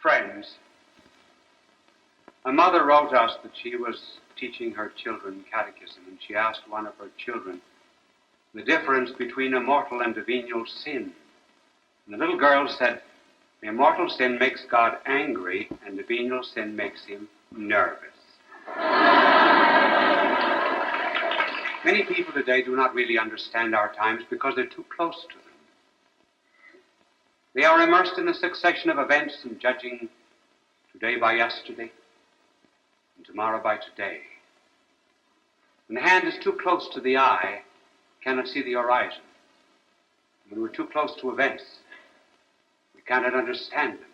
Friends, a mother wrote us that she was teaching her children catechism, and she asked one of her children the difference between a mortal and a venial sin. And the little girl said, the mortal sin makes God angry, and the venial sin makes him nervous. Many people today do not really understand our times because they're too close to them. They are immersed in a succession of events and judging today by yesterday and tomorrow by today. When the hand is too close to the eye, cannot see the horizon. When we're too close to events, we cannot understand them.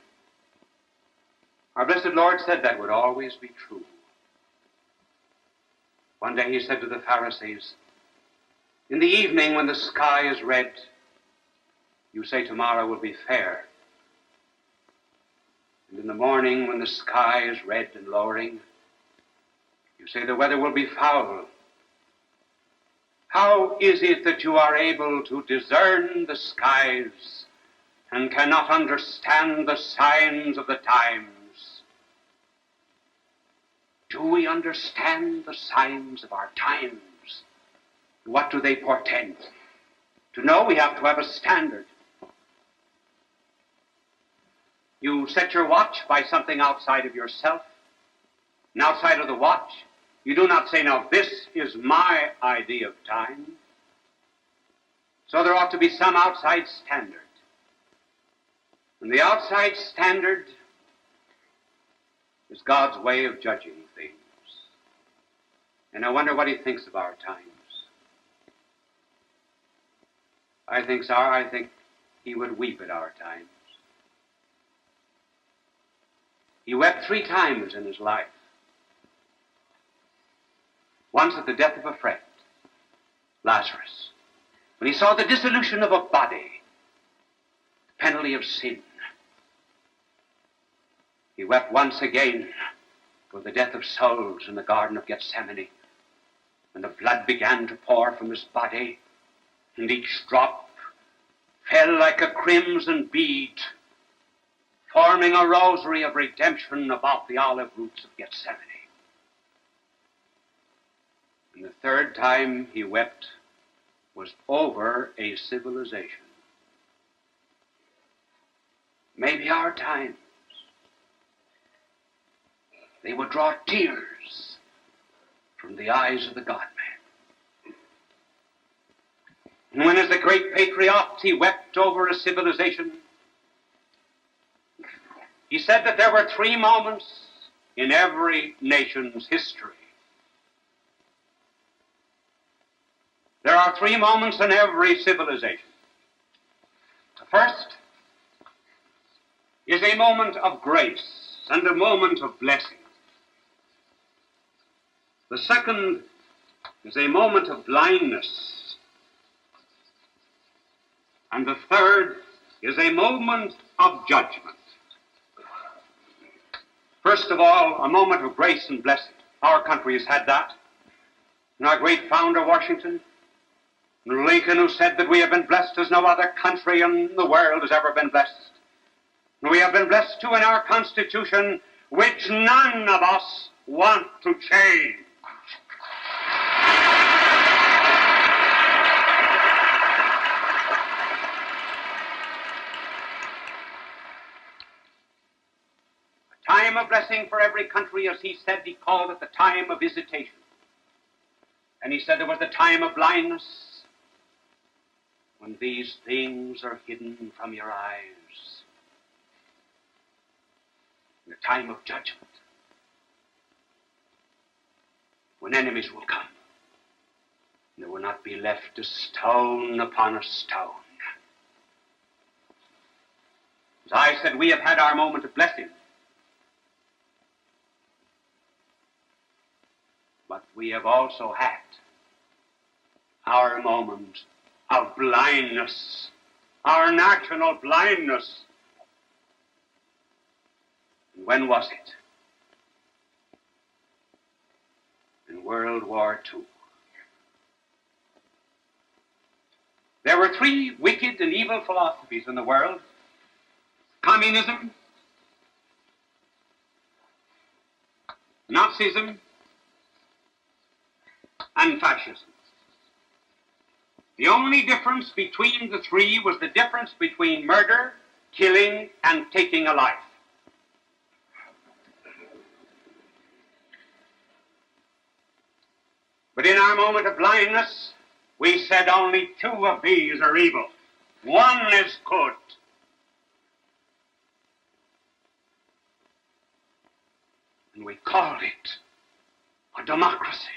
Our blessed Lord said that would always be true. One day he said to the Pharisees, in the evening when the sky is red, you say tomorrow will be fair. And in the morning when the sky is red and lowering, you say the weather will be foul. How is it that you are able to discern the skies and cannot understand the signs of the times? Do we understand the signs of our times? What do they portend? To know, we have to have a standard. You set your watch by something outside of yourself, and outside of the watch, you do not say, now, this is my idea of time. So there ought to be some outside standard. And the outside standard is God's way of judging things. And I wonder what he thinks of our times. I think he would weep at our times. He wept 3 times in his life. Once at the death of a friend, Lazarus, when he saw the dissolution of a body, the penalty of sin. He wept once again for the death of souls in the Garden of Gethsemane, when the blood began to pour from his body, and each drop fell like a crimson bead, forming a rosary of redemption above the olive roots of Gethsemane. And the 3rd time he wept was over a civilization. Maybe our times, they would draw tears from the eyes of the God-man. And when, as the great patriot, he wept over a civilization, he said that there were 3 moments in every nation's history. There are 3 moments in every civilization. The first is a moment of grace and a moment of blessing. The second is a moment of blindness. And the third is a moment of judgment. First of all, a moment of grace and blessing. Our country has had that. And our great founder, Washington, and Lincoln, who said that we have been blessed as no other country in the world has ever been blessed. And we have been blessed too in our Constitution, which none of us want to change. A time of blessing for every country, as he said, he called it the time of visitation. And he said there was the time of blindness, when these things are hidden from your eyes. The time of judgment, when enemies will come, and there will not be left a stone upon a stone. As I said, we have had our moment of blessing, but we have also had our moment of blindness, our national blindness. And when was it? In World War II. There were 3 wicked and evil philosophies in the world: communism, Nazism, and fascism. The only difference between the three was the difference between murder, killing, and taking a life. But in our moment of blindness, we said only two of these are evil. One is good. And we called it a democracy.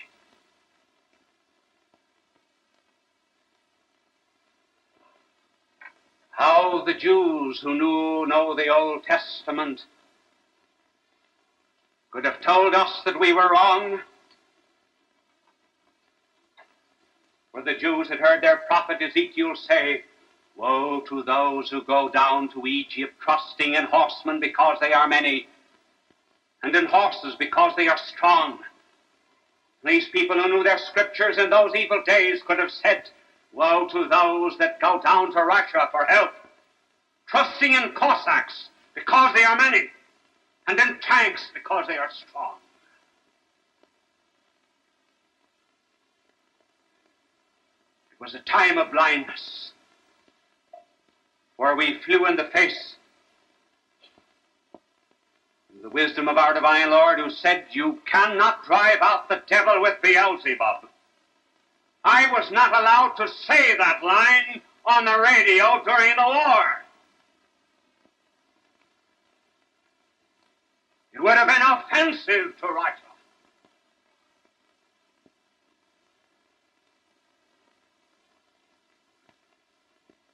How the Jews who know the Old Testament could have told us that we were wrong. For the Jews had heard their prophet Ezekiel say, "Woe to those who go down to Egypt, trusting in horsemen because they are many, and in horses because they are strong." These people who knew their scriptures in those evil days could have said, "Woe to those that go down to Russia for help, trusting in Cossacks because they are many, and in tanks because they are strong." It was a time of blindness, where we flew in the face of the wisdom of our divine Lord, who said, "You cannot drive out the devil with Beelzebub." I was not allowed to say that line on the radio during the war. It would have been offensive to Russia.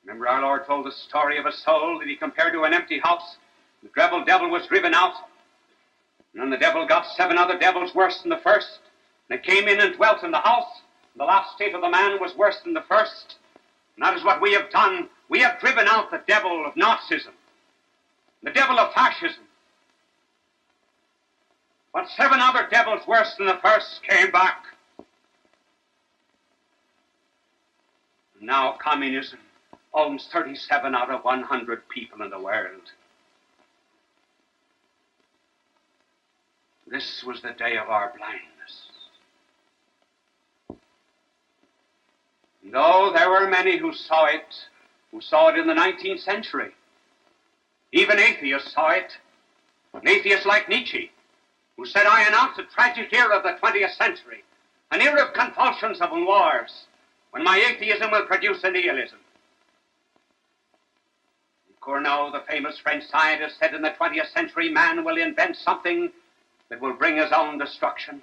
Remember, our Lord told the story of a soul that he compared to an empty house. The devil was driven out. And then the devil got 7 other devils worse than the first. And they came in and dwelt in the house. The last state of the man was worse than the first. And that is what we have done. We have driven out the devil of Nazism, the devil of fascism. But 7 other devils worse than the first came back. And now communism owns 37 out of 100 people in the world. This was the day of our blindness. And though there were many who saw it in the 19th century, even atheists saw it. An atheist like Nietzsche, who said, "I announce a tragic era of the 20th century, an era of convulsions and wars, when my atheism will produce a nihilism." Cournot, the famous French scientist, said in the 20th century, man will invent something that will bring his own destruction.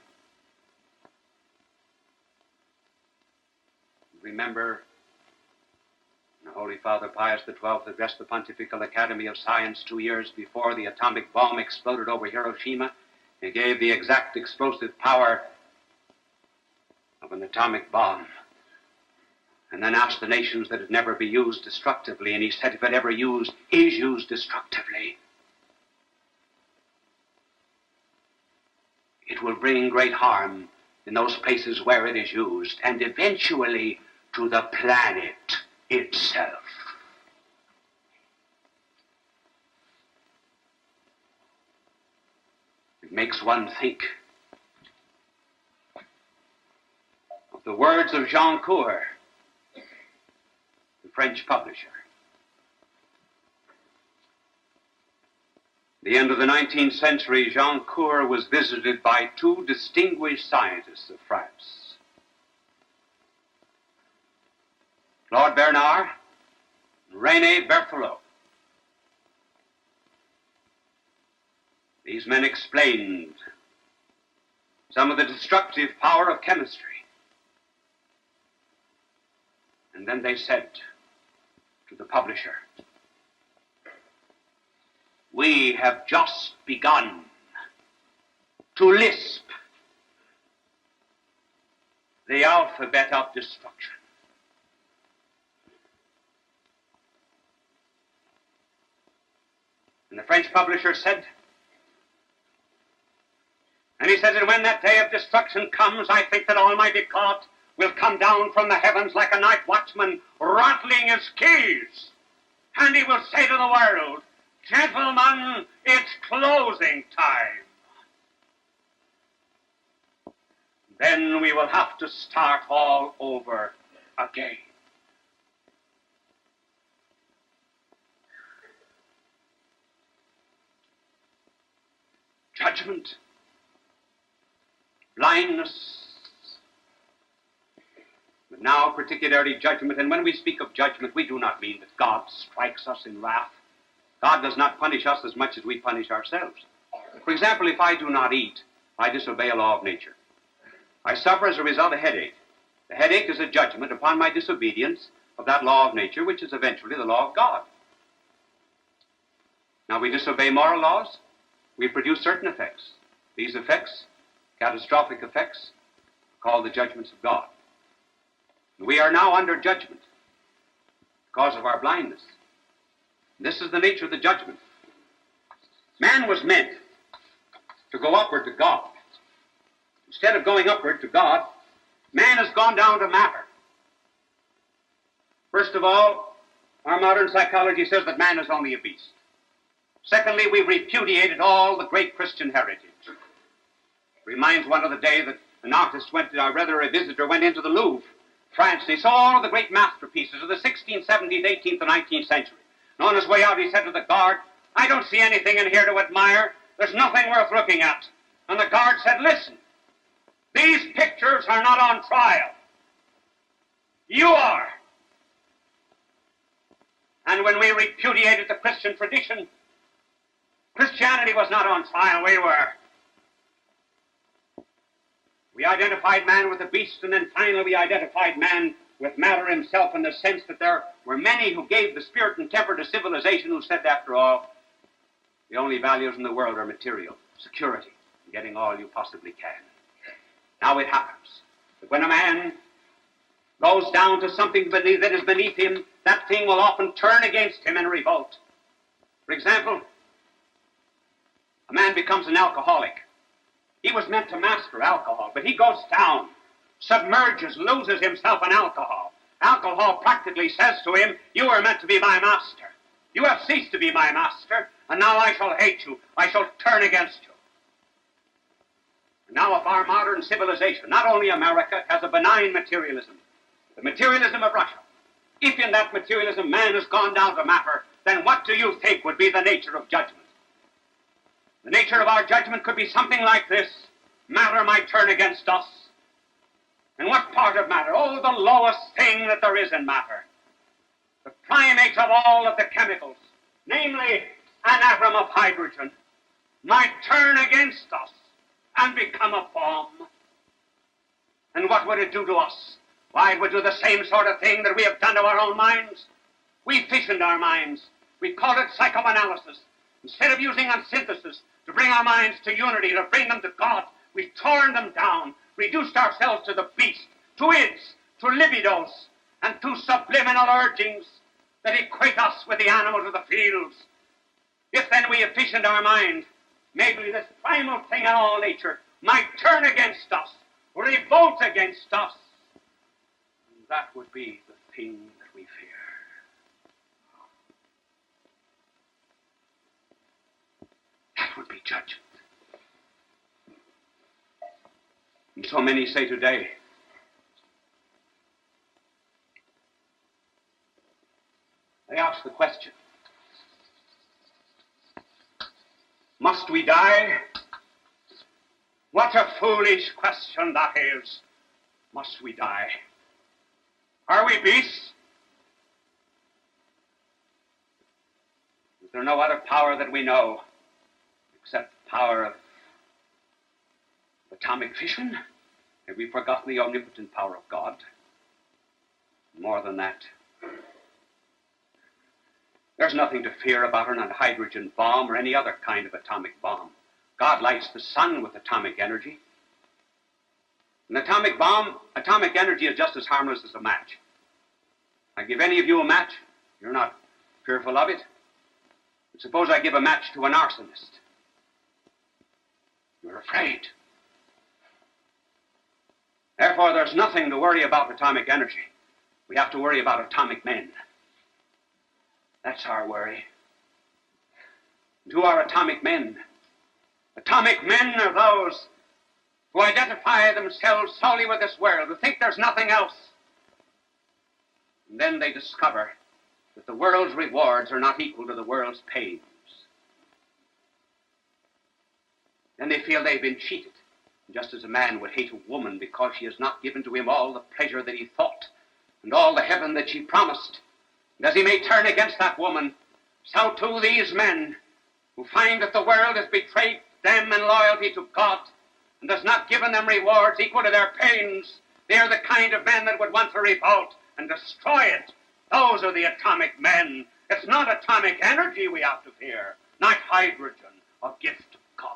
Remember, the Holy Father Pius XII addressed the Pontifical Academy of Science 2 years before the atomic bomb exploded over Hiroshima. He gave the exact explosive power of an atomic bomb, and then asked the nations that it never be used destructively. And he said, if it ever is used destructively, it will bring great harm in those places where it is used, and eventually to the planet itself. It makes one think of the words of Jean Coeur, the French publisher. At the end of the 19th century, Jean Coeur was visited by 2 distinguished scientists of France, Claude Bernard and René Berthelot. These men explained some of the destructive power of chemistry. And then they said to the publisher, we have just begun to lisp the alphabet of destruction. And the French publisher said, and he said that when that day of destruction comes, I think that Almighty God will come down from the heavens like a night watchman rattling his keys. And he will say to the world, gentlemen, it's closing time. then we will have to start all over again. Judgment, blindness, but now particularly judgment. And when we speak of judgment, we do not mean that God strikes us in wrath. God does not punish us as much as we punish ourselves. For example, if I do not eat, I disobey a law of nature. I suffer as a result a headache. The headache is a judgment upon my disobedience of that law of nature, which is eventually the law of God. Now, we disobey moral laws. We produce certain effects. These effects, catastrophic effects, are called the judgments of God. We are now under judgment because of our blindness. This is the nature of the judgment. Man was meant to go upward to God. Instead of going upward to God, man has gone down to matter. First of all, our modern psychology says that man is only a beast. Secondly, we've repudiated all the great Christian heritage. It reminds one of the day that an artist went, or rather a visitor went into the Louvre, France, and he saw all of the great masterpieces of the 16th, 17th, 18th, and 19th century. And on his way out, he said to the guard, "I don't see anything in here to admire. There's nothing worth looking at." And the guard said, "Listen, these pictures are not on trial. You are." And when we repudiated the Christian tradition, Christianity was not on trial, we were. We identified man with the beast, and then finally we identified man with matter himself, in the sense that there were many who gave the spirit and temper to civilization who said, after all, the only values in the world are material, security, and getting all you possibly can. Now it happens that when a man goes down to something that is beneath him, that thing will often turn against him in revolt. For example, a man becomes an alcoholic. He was meant to master alcohol, but he goes down, submerges, loses himself in alcohol. Alcohol practically says to him, "You were meant to be my master. You have ceased to be my master, and now I shall hate you. I shall turn against you." And now if our modern civilization, not only America, has a benign materialism, the materialism of Russia, if in that materialism man has gone down to matter, then what do you think would be the nature of judgment? The nature of our judgment could be something like this. Matter might turn against us. And what part of matter? Oh, the lowest thing that there is in matter. The primate of all of the chemicals, namely an atom of hydrogen, might turn against us and become a bomb. And what would it do to us? Why, it would do the same sort of thing that we have done to our own minds. We fissioned our minds. We called it psychoanalysis. Instead of using on synthesis to bring our minds to unity, to bring them to God, we torn them down, reduced ourselves to the beast, to ids, to libidos, and to subliminal urgings that equate us with the animals of the fields. If then we efficient our mind, maybe this primal thing in all nature might turn against us, revolt against us. And that would be the thing that we fear. That would be judgment. And so many say today, they ask the question, must we die? What a foolish question that is. Must we die? Are we beasts? Is there no other power that we know except the power of atomic fission? Have we forgotten the omnipotent power of God? More than that, there's nothing to fear about an hydrogen bomb or any other kind of atomic bomb. God lights the sun with atomic energy. An atomic bomb, atomic energy is just as harmless as a match. I give any of you a match, you're not fearful of it. But suppose I give a match to an arsonist. You're afraid. Therefore, there's nothing to worry about atomic energy. We have to worry about atomic men. That's our worry. And who are atomic men? Atomic men are those who identify themselves solely with this world, who think there's nothing else. And then they discover that the world's rewards are not equal to the world's pains. Then they feel they've been cheated, just as a man would hate a woman because she has not given to him all the pleasure that he thought and all the heaven that she promised. And as he may turn against that woman, so too these men who find that the world has betrayed them in loyalty to God and has not given them rewards equal to their pains. They are the kind of men that would want to revolt and destroy it. Those are the atomic men. It's not atomic energy we have to fear, not hydrogen, a gift of God.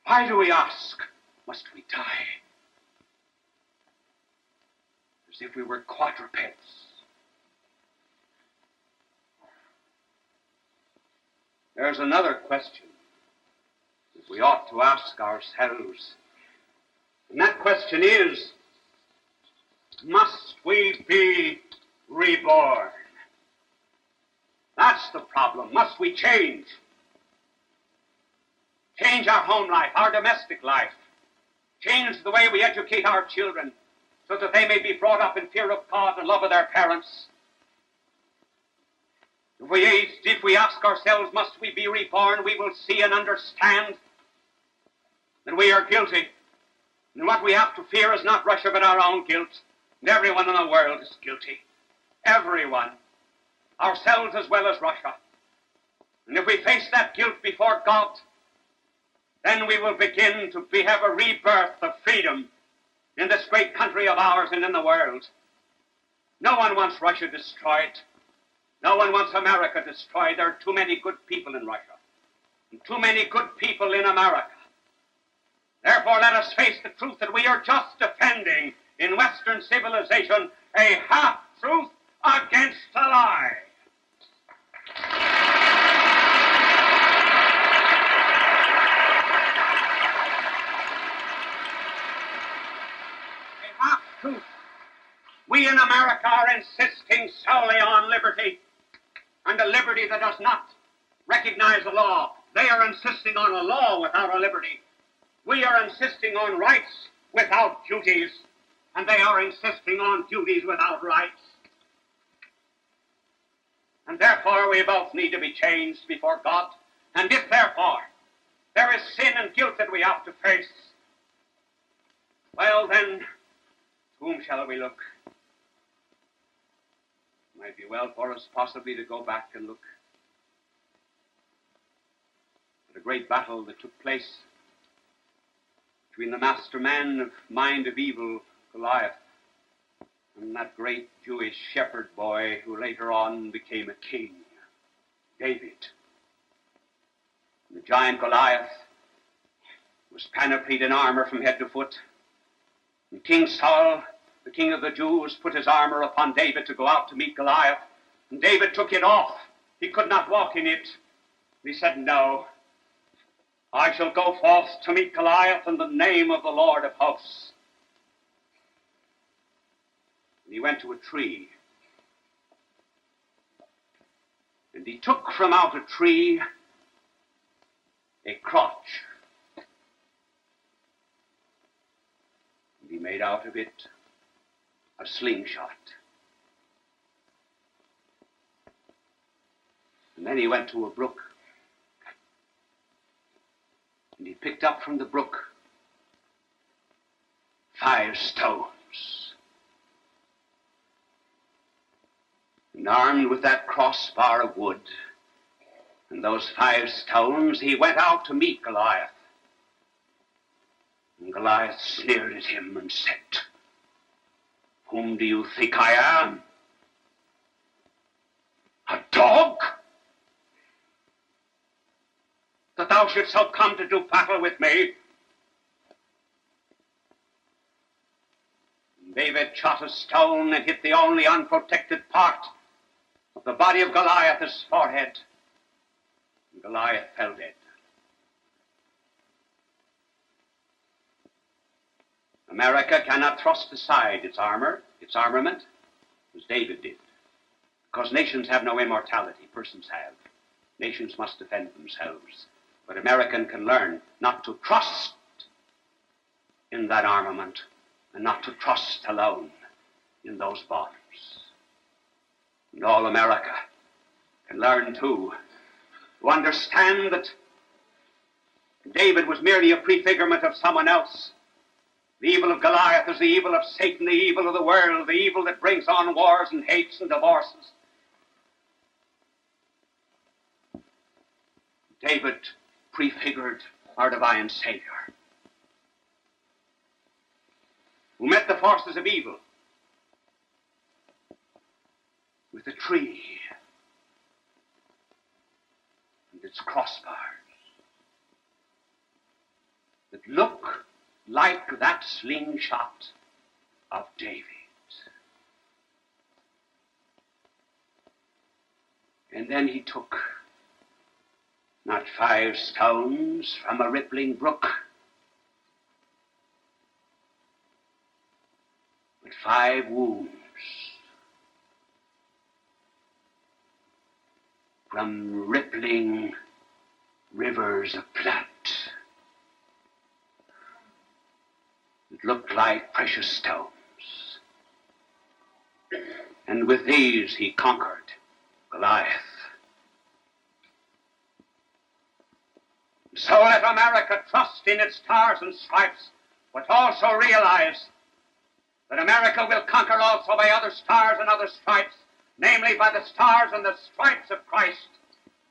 Why do we ask, must we die? As if we were quadrupeds. There's another question that we ought to ask ourselves. And that question is, must we be reborn? That's the problem. Must we change? Change our home life, our domestic life. Change the way we educate our children so that they may be brought up in fear of God and love of their parents. If we ask ourselves, must we be reborn, we will see and understand that we are guilty. And what we have to fear is not Russia, but our own guilt. And everyone in the world is guilty. Everyone. Ourselves as well as Russia. And if we face that guilt before God, then we will begin to have a rebirth of freedom in this great country of ours and in the world. No one wants Russia destroyed. No one wants America destroyed. There are too many good people in Russia and too many good people in America. Therefore, let us face the truth that we are just defending in Western civilization a half-truth against a lie. A half-truth. We in America are insisting solely on liberty, and a liberty that does not recognize the law. They are insisting on a law without a liberty. We are insisting on rights without duties, and they are insisting on duties without rights. And therefore we both need to be changed before God. And if therefore there is sin and guilt that we have to face, well then, to whom shall we look? It might be well for us possibly to go back and look at a great battle that took place between the master man of mind of evil, Goliath, and that great Jewish shepherd boy who later on became a king, David. And the giant Goliath was panoplied in armor from head to foot. And King Saul, the king of the Jews, put his armor upon David to go out to meet Goliath. And David took it off. He could not walk in it. He said, no, I shall go forth to meet Goliath in the name of the Lord of hosts. And he went to a tree. And he took from out a tree a crotch. And he made out of it a slingshot. And then he went to a brook. And he picked up from the brook 5 stones. And armed with that crossbar of wood and those 5 stones, he went out to meet Goliath. And Goliath sneered at him and said, whom do you think I am? A dog? That thou shouldst so come to do battle with me? And David shot a stone and hit the only unprotected part of the body of Goliath, his forehead. And Goliath fell dead. America cannot thrust aside its armor, its armament, as David did. Because nations have no immortality, persons have. Nations must defend themselves. But American can learn not to trust in that armament and not to trust alone in those bombs. And all America can learn, too, to understand that David was merely a prefigurement of someone else. The evil of Goliath is the evil of Satan, the evil of the world, the evil that brings on wars and hates and divorces. David prefigured our divine Savior, who met the forces of evil with a tree and its crossbars that look like that slingshot of David. And then he took not 5 stones from a rippling brook, but 5 wounds from rippling rivers of blood that looked like precious stones. And with these he conquered Goliath. So let America trust in its stars and stripes, but also realize that America will conquer also by other stars and other stripes, namely by the stars and the stripes of Christ,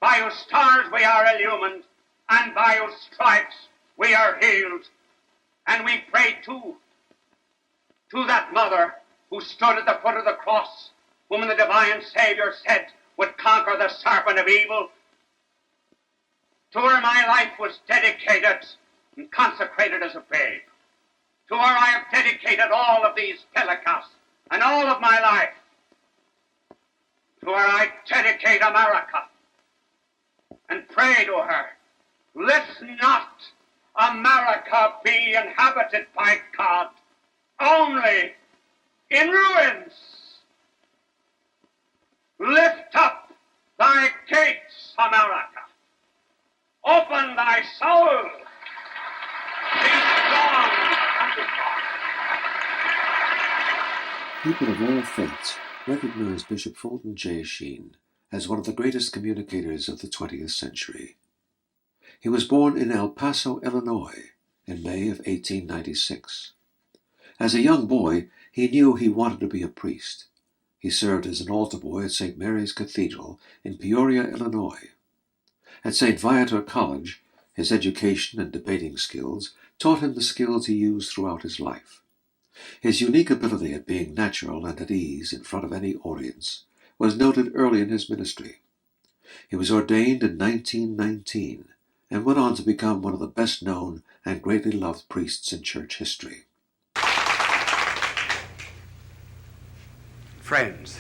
by whose stars we are illumined, and by whose stripes we are healed. And we pray too to that mother who stood at the foot of the cross, whom the divine Savior said would conquer the serpent of evil. To her my life was dedicated and consecrated as a babe. To her I have dedicated all of these telecasts and all of my life. To her I dedicate America and pray to her, let not America be inhabited by God only in ruins. Lift up thy gates, America. Open thy soul. Be strong and be strong. People of all faiths recognize Bishop Fulton J. Sheen as one of the greatest communicators of the 20th century. He was born in El Paso, Illinois, in May of 1896. As a young boy, he knew he wanted to be a priest. He served as an altar boy at St. Mary's Cathedral in Peoria, Illinois. At St. Viator College, his education and debating skills taught him the skills he used throughout his life. His unique ability at being natural and at ease in front of any audience was noted early in his ministry. He was ordained in 1919 and went on to become one of the best-known and greatly loved priests in church history. Friends,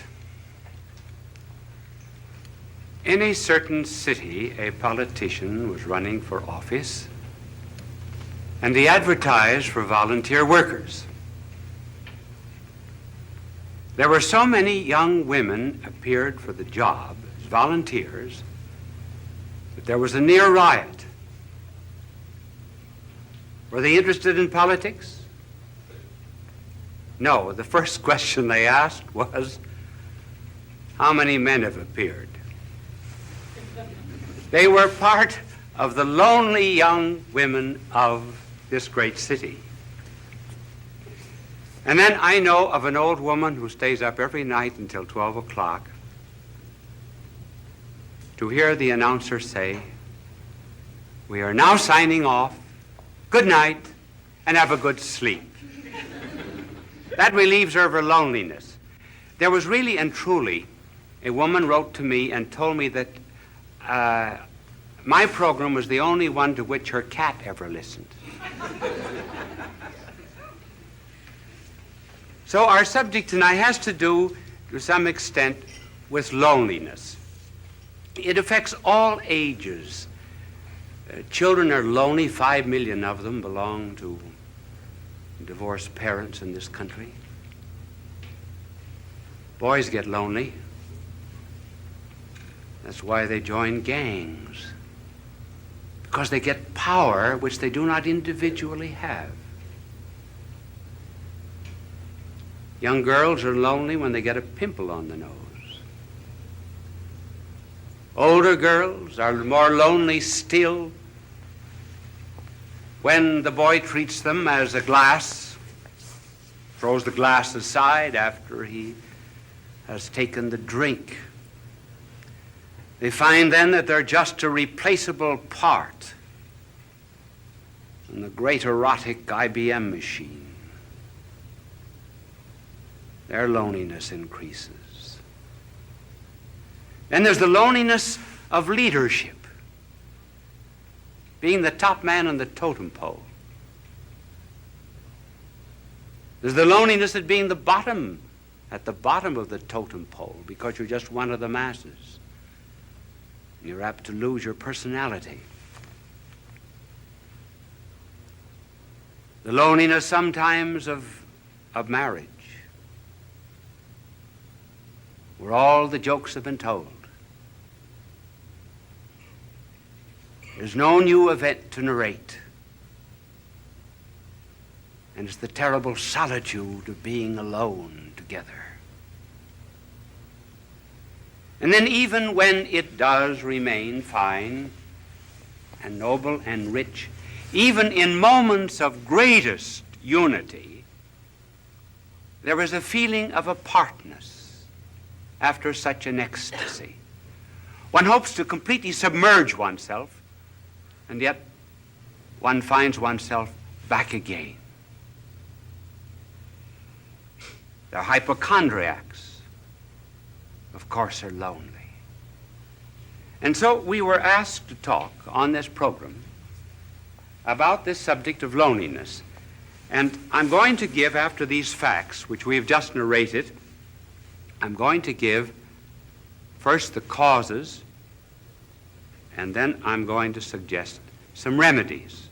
in a certain city, a politician was running for office, and he advertised for volunteer workers. There were so many young women appeared for the job as volunteers that there was a near riot. Were they interested in politics? No. The first question they asked was, how many men have appeared? They were part of the lonely young women of this great city. And then I know of an old woman who stays up every night until 12 o'clock to hear the announcer say, we are now signing off. Good night, and have a good sleep. That relieves her of her loneliness. There was really and truly, a woman wrote to me and told me that my program was the only one to which her cat ever listened. So our subject tonight has to do, to some extent, with loneliness. It affects all ages. Children are lonely. 5 million of them belong to divorced parents in this country. Boys get lonely. That's why they join gangs. because they get power which they do not individually have. Young girls are lonely when they get a pimple on the nose. Older girls are more lonely still when the boy treats them as a glass, throws the glass aside after he has taken the drink. They find then that they're just a replaceable part in the great erotic IBM machine. Their loneliness increases. Then there's the loneliness of leadership, being the top man on the totem pole. There's the loneliness of being at the bottom of the totem pole, because you're just one of the masses. You're apt to lose your personality. The loneliness sometimes of marriage, where all the jokes have been told. There's no new event to narrate. And it's the terrible solitude of being alone together. And then even when it does remain fine and noble and rich, even in moments of greatest unity, there is a feeling of apartness after such an ecstasy. One hopes to completely submerge oneself, and yet one finds oneself back again. The hypochondriacs, of course, are lonely. And so we were asked to talk on this program about this subject of loneliness. And I'm going to give, after these facts, which we have just narrated, I'm going to give first the causes, and then I'm going to suggest some remedies.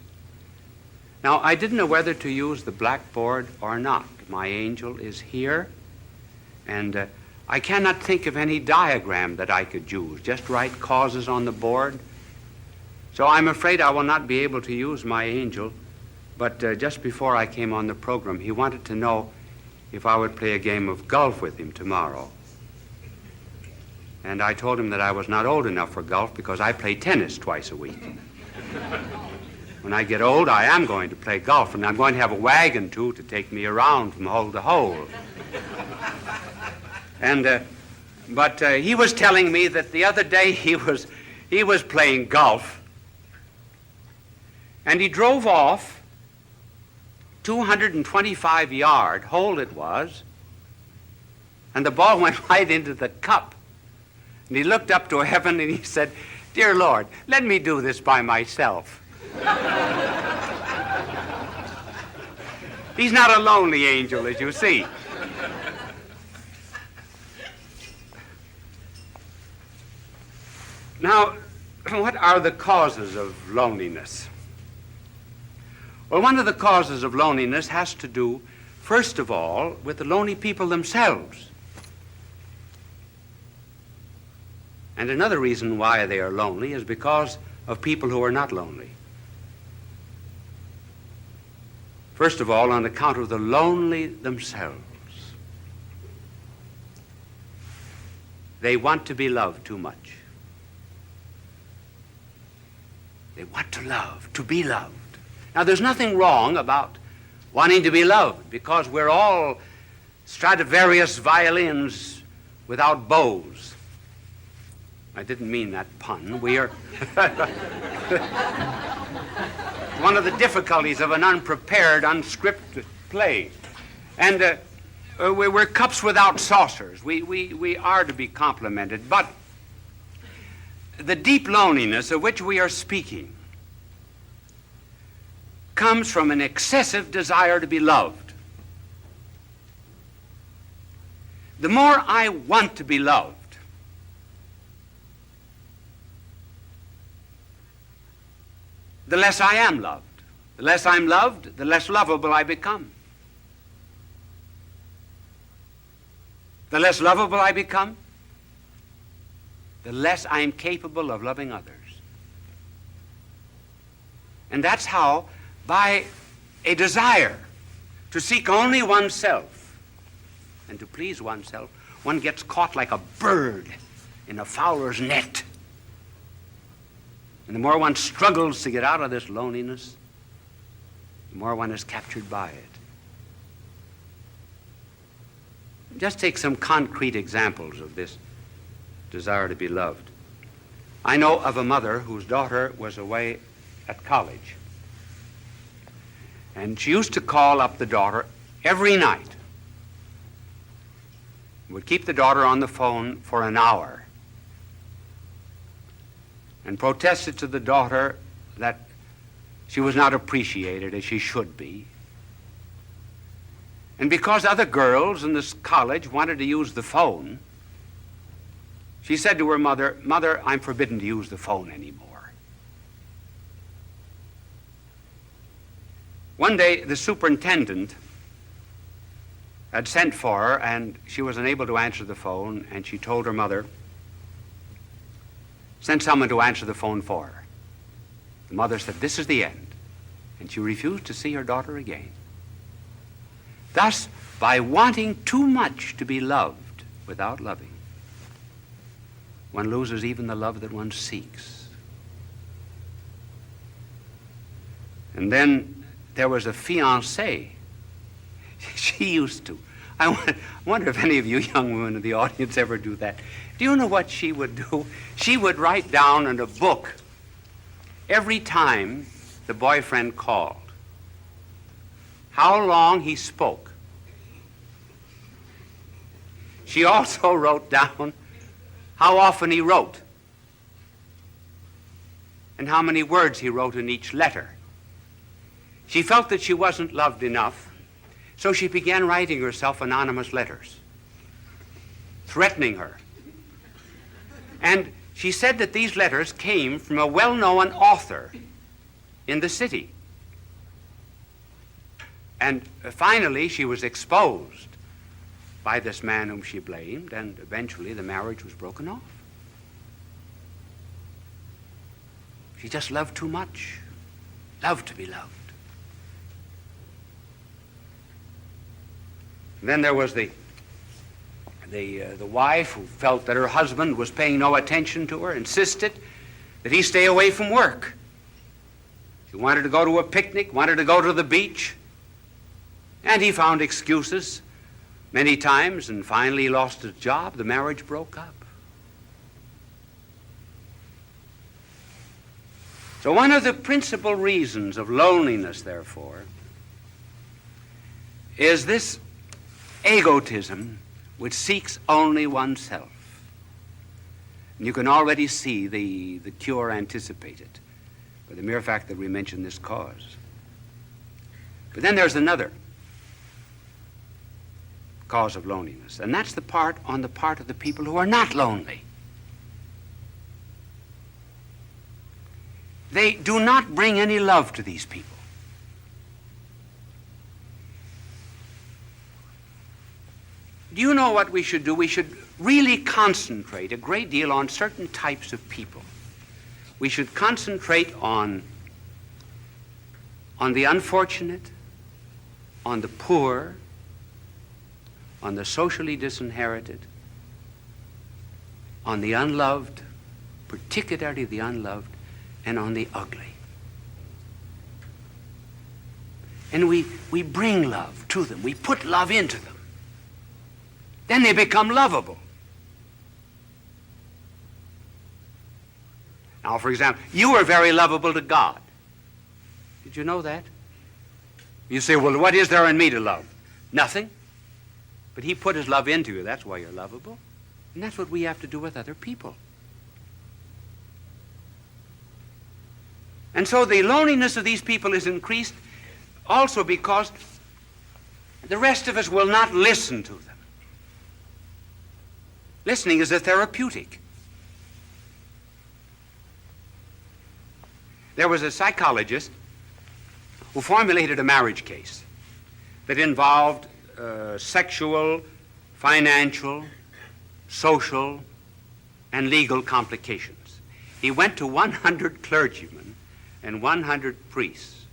Now, I didn't know whether to use the blackboard or not. My angel is here, and I cannot think of any diagram that I could use. Just write causes on the board. So I'm afraid I will not be able to use my angel, but just before I came on the program, he wanted to know if I would play a game of golf with him tomorrow. And I told him that I was not old enough for golf because I play tennis twice a week. When I get old, I am going to play golf, and I'm going to have a wagon, too, to take me around from hole to hole. And, but he was telling me that the other day he was playing golf, and he drove off 225-yard hole it was, and the ball went right into the cup. And he looked up to heaven and he said, "Dear Lord, let me do this by myself." He's not a lonely angel, as you see. Now, what are the causes of loneliness? Well, one of the causes of loneliness has to do, first of all, with the lonely people themselves. And another reason why they are lonely is because of people who are not lonely. First of all, on account of the lonely themselves. They want to be loved too much. They want to love, to be loved. Now, there's nothing wrong about wanting to be loved, because we're all Stradivarius violins without bows. I didn't mean that pun. We are one of the difficulties of an unprepared, unscripted play. And we're cups without saucers. We are to be complimented. But the deep loneliness of which we are speaking comes from an excessive desire to be loved. The more I want to be loved, the less I am loved. The less I'm loved, the less lovable I become. The less lovable I become, the less I am capable of loving others. And that's how, by a desire to seek only oneself and to please oneself, one gets caught like a bird in a fowler's net. And the more one struggles to get out of this loneliness, the more one is captured by it. Just take some concrete examples of this desire to be loved. I know of a mother whose daughter was away at college. And she used to call up the daughter every night. Would keep the daughter on the phone for an hour and protested to the daughter that she was not appreciated as she should be. And because other girls in this college wanted to use the phone, she said to her mother, "Mother, I'm forbidden to use the phone anymore." One day, the superintendent had sent for her, and she was unable to answer the phone, and she told her mother, "Send someone to answer the phone for her." The mother said, "This is the end," and she refused to see her daughter again. Thus, by wanting too much to be loved without loving, one loses even the love that one seeks. And then there was a fiancée. She used to. I wonder if any of you young women in the audience ever do that. Do you know what she would do? She would write down in a book every time the boyfriend called how long he spoke. She also wrote down how often he wrote and how many words he wrote in each letter. She felt that she wasn't loved enough, so she began writing herself anonymous letters, threatening her. And she said that these letters came from a well-known author in the city. And finally, she was exposed by this man whom she blamed, and eventually the marriage was broken off. She just loved too much, loved to be loved. Then there was the wife who felt that her husband was paying no attention to her, insisted that he stay away from work. She wanted to go to a picnic, wanted to go to the beach, and he found excuses many times, and finally he lost his job. The marriage broke up. So one of the principal reasons of loneliness, therefore, is this egotism which seeks only oneself. And you can already see the cure anticipated by the mere fact that we mention this cause. But then there's another cause of loneliness, and that's on the part of the people who are not lonely. They do not bring any love to these people. Do you know what we should do? We should really concentrate a great deal on certain types of people. We should concentrate on the unfortunate, on the poor, on the socially disinherited, on the unloved, particularly the unloved, and on the ugly. And we bring love to them. We put love into them. Then they become lovable. Now, for example, you are very lovable to God. Did you know that? You say, well, what is there in me to love? Nothing. But he put his love into you. That's why you're lovable. And that's what we have to do with other people. And so the loneliness of these people is increased also because the rest of us will not listen to them. Listening is a therapeutic. There was a psychologist who formulated a marriage case that involved sexual, financial, social, and legal complications. He went to 100 clergymen and 100 priests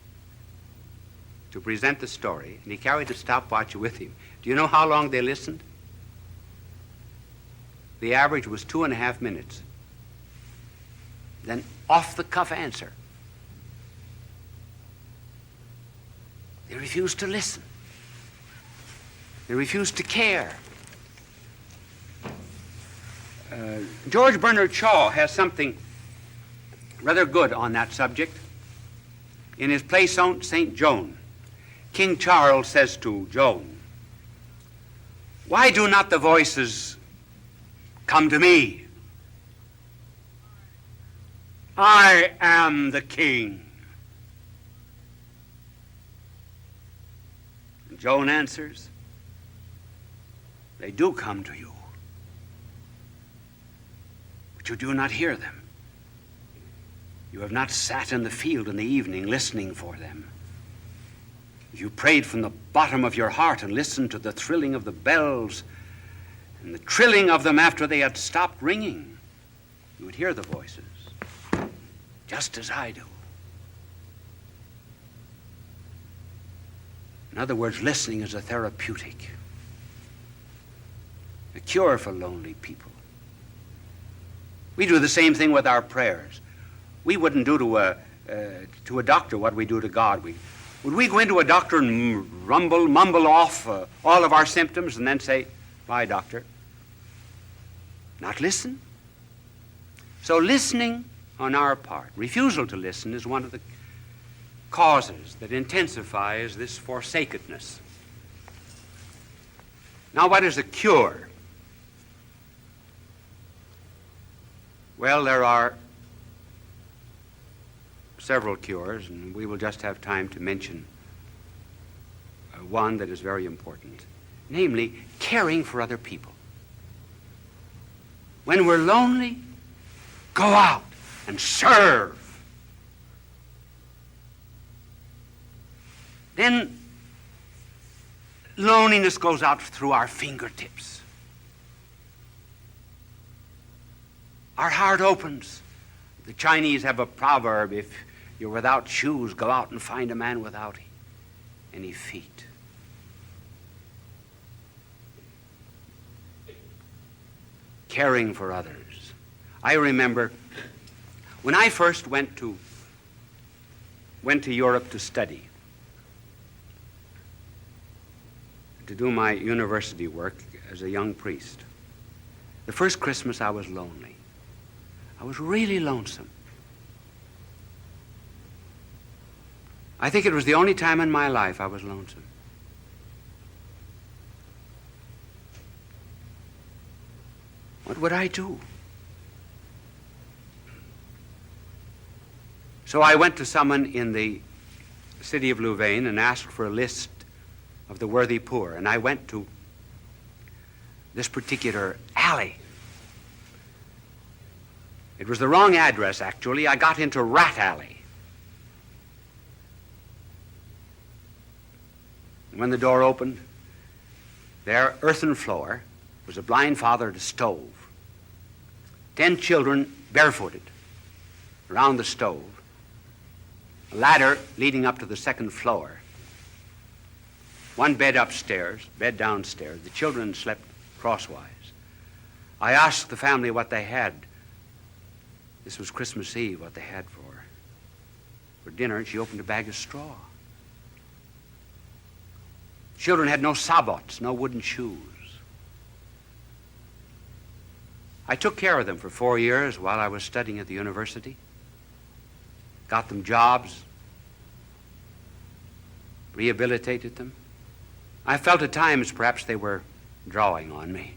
to present the story, and he carried a stopwatch with him. Do you know how long they listened? The average was 2.5 minutes. Then off-the-cuff answer. They refused to listen. They refused to care. George Bernard Shaw has something rather good on that subject. In his play St. Joan, King Charles says to Joan, "Why do not the voices come to me? I am the king." And Joan answers, "They do come to you, but you do not hear them. You have not sat in the field in the evening listening for them. If you prayed from the bottom of your heart and listened to the thrilling of the bells and the trilling of them after they had stopped ringing, you would hear the voices, just as I do." In other words, listening is a therapeutic, a cure for lonely people. We do the same thing with our prayers. We wouldn't do to a doctor what we do to God. Would we go into a doctor and mumble off all of our symptoms and then say, "Bye, doctor"? Not listen. So listening on our part, refusal to listen, is one of the causes that intensifies this forsakenness. Now, what is a cure? Well, there are several cures, and we will just have time to mention one that is very important, namely caring for other people. When we're lonely, go out and serve. Then loneliness goes out through our fingertips. Our heart opens. The Chinese have a proverb, if you're without shoes, go out and find a man without any feet. Caring for others. I remember when I first went to Europe to study, to do my university work as a young priest. The first Christmas I was lonely. I was really lonesome. I think it was the only time in my life I was lonesome. What would I do? So I went to someone in the city of Louvain and asked for a list of the worthy poor. And I went to this particular alley. It was the wrong address, actually. I got into Rat Alley. When the door opened, there, earthen floor, was a blind father at a stove. 10 children barefooted around the stove. A ladder leading up to the second floor. One bed upstairs, bed downstairs. The children slept crosswise. I asked the family what they had. This was Christmas Eve, what they had for dinner, and she opened a bag of straw. Children had no sabots, no wooden shoes. I took care of them for 4 years while I was studying at the university. Got them jobs, rehabilitated them. I felt at times perhaps they were drawing on me.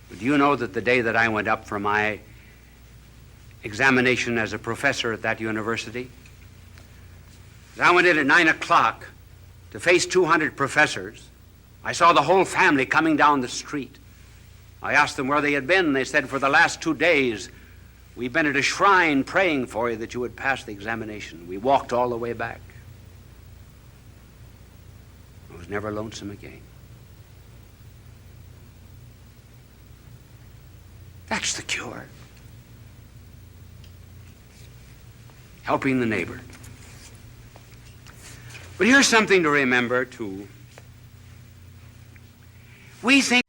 But do you know that the day that I went up for my examination as a professor at that university, I went in at 9 o'clock to face 200 professors. I saw the whole family coming down the street. I asked them where they had been, and they said, for the last 2 days, we've been at a shrine praying for you that you would pass the examination. We walked all the way back. I was never lonesome again. That's the cure. helping the neighbor. But here's something to remember, too. We think